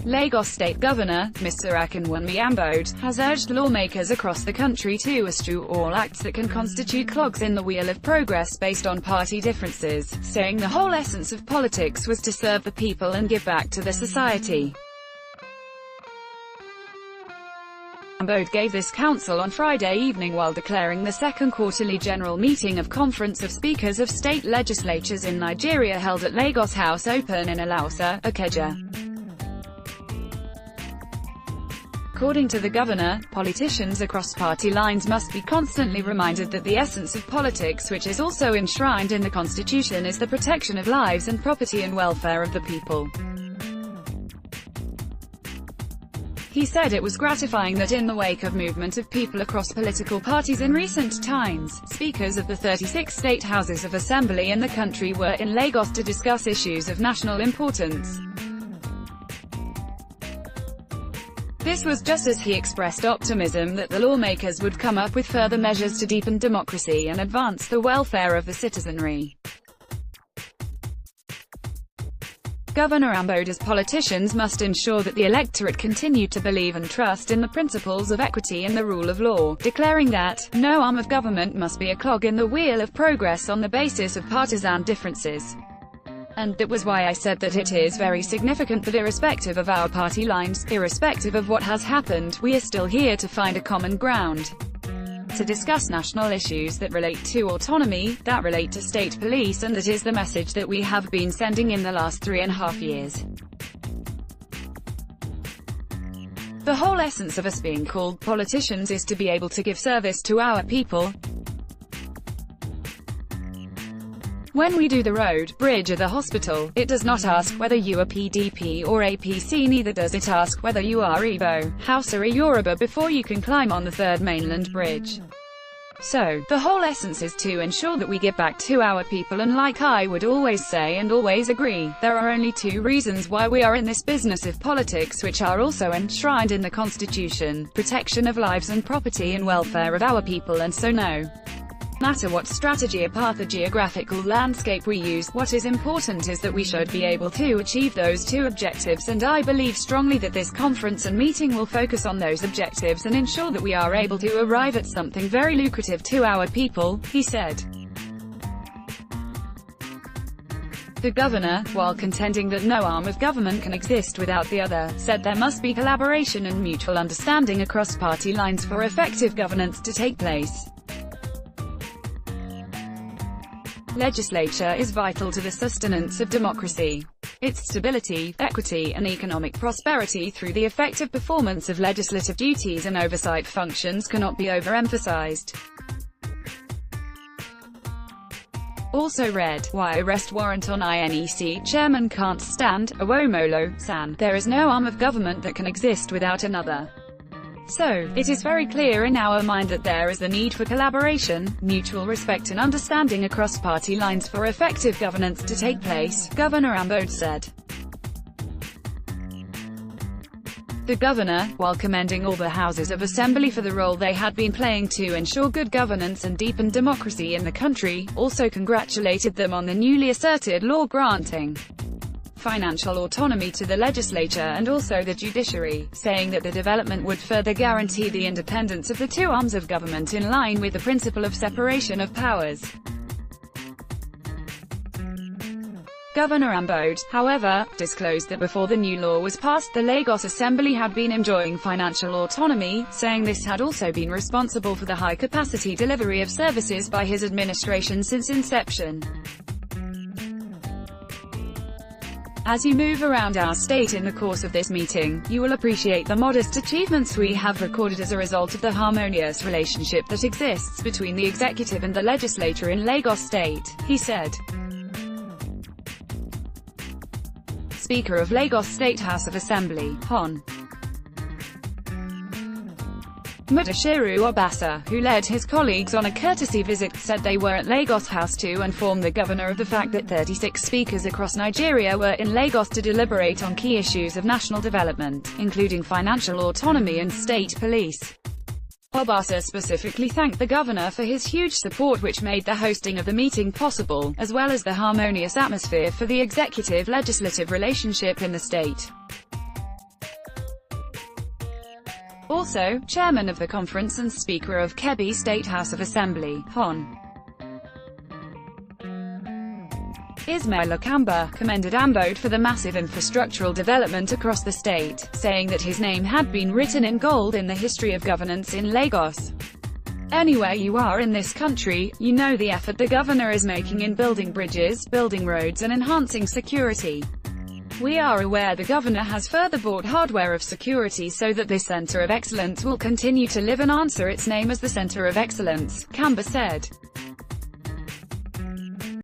Lagos State Governor, Mr. Akinwumi Ambode, has urged lawmakers across the country to eschew all acts that can constitute clogs in the wheel of progress based on party differences, saying the whole essence of politics was to serve the people and give back to the society. Ambode gave this counsel on Friday evening while declaring the second quarterly general meeting of Conference of Speakers of State Legislatures in Nigeria held at Lagos House Open in Alausa, Ikeja. According to the governor, politicians across party lines must be constantly reminded that the essence of politics, which is also enshrined in the Constitution, is the protection of lives and property and welfare of the people. He said it was gratifying that in the wake of movement of people across political parties in recent times, speakers of the 36 state houses of assembly in the country were in Lagos to discuss issues of national importance. This was just as he expressed optimism that the lawmakers would come up with further measures to deepen democracy and advance the welfare of the citizenry. Governor Ambode's politicians must ensure that the electorate continue to believe and trust in the principles of equity and the rule of law, declaring that no arm of government must be a clog in the wheel of progress on the basis of partisan differences. And that was why I said that it is very significant that irrespective of our party lines, irrespective of what has happened, we are still here to find a common ground, to discuss national issues that relate to autonomy, that relate to state police, and that is the message that we have been sending in the last 3.5 years. The whole essence of us being called politicians is to be able to give service to our people. When we do the road, bridge or the hospital, it does not ask whether you are PDP or APC, neither does it ask whether you are Igbo, Hausa or Yoruba before you can climb on the third mainland bridge. So, the whole essence is to ensure that we give back to our people, and like I would always say and always agree, there are only two reasons why we are in this business of politics, which are also enshrined in the Constitution: protection of lives and property and welfare of our people, and so no matter what strategy or path or geographical landscape we use, what is important is that we should be able to achieve those two objectives, and I believe strongly that this conference and meeting will focus on those objectives and ensure that we are able to arrive at something very lucrative to our people, he said. The governor, while contending that no arm of government can exist without the other, said there must be collaboration and mutual understanding across party lines for effective governance to take place. Legislature is vital to the sustenance of democracy. Its stability, equity, and economic prosperity through the effective performance of legislative duties and oversight functions cannot be overemphasized. Also read, why arrest warrant on INEC chairman can't stand, Owomolo, San. There is no arm of government that can exist without another. So, it is very clear in our mind that there is the need for collaboration, mutual respect and understanding across party lines for effective governance to take place, Governor Ambode said. The governor, while commending all the houses of assembly for the role they had been playing to ensure good governance and deepen democracy in the country, also congratulated them on the newly asserted law granting financial autonomy to the legislature and also the judiciary, saying that the development would further guarantee the independence of the two arms of government in line with the principle of separation of powers. Governor Ambode, however, disclosed that before the new law was passed the Lagos Assembly had been enjoying financial autonomy, saying this had also been responsible for the high-capacity delivery of services by his administration since inception. As you move around our state in the course of this meeting, you will appreciate the modest achievements we have recorded as a result of the harmonious relationship that exists between the executive and the legislature in Lagos State, he said. Speaker of Lagos State House of Assembly, Hon. Mudashiru Obasa, who led his colleagues on a courtesy visit, said they were at Lagos House to inform the governor of the fact that 36 speakers across Nigeria were in Lagos to deliberate on key issues of national development, including financial autonomy and state police. Obasa specifically thanked the governor for his huge support which made the hosting of the meeting possible, as well as the harmonious atmosphere for the executive-legislative relationship in the state. Also, chairman of the conference and Speaker of Kebbi State House of Assembly, Hon. Ismail Okamba, commended Ambode for the massive infrastructural development across the state, saying that his name had been written in gold in the history of governance in Lagos. Anywhere you are in this country, you know the effort the governor is making in building bridges, building roads and enhancing security. We are aware the governor has further bought hardware of security so that this center of excellence will continue to live and answer its name as the center of excellence, Kamba said.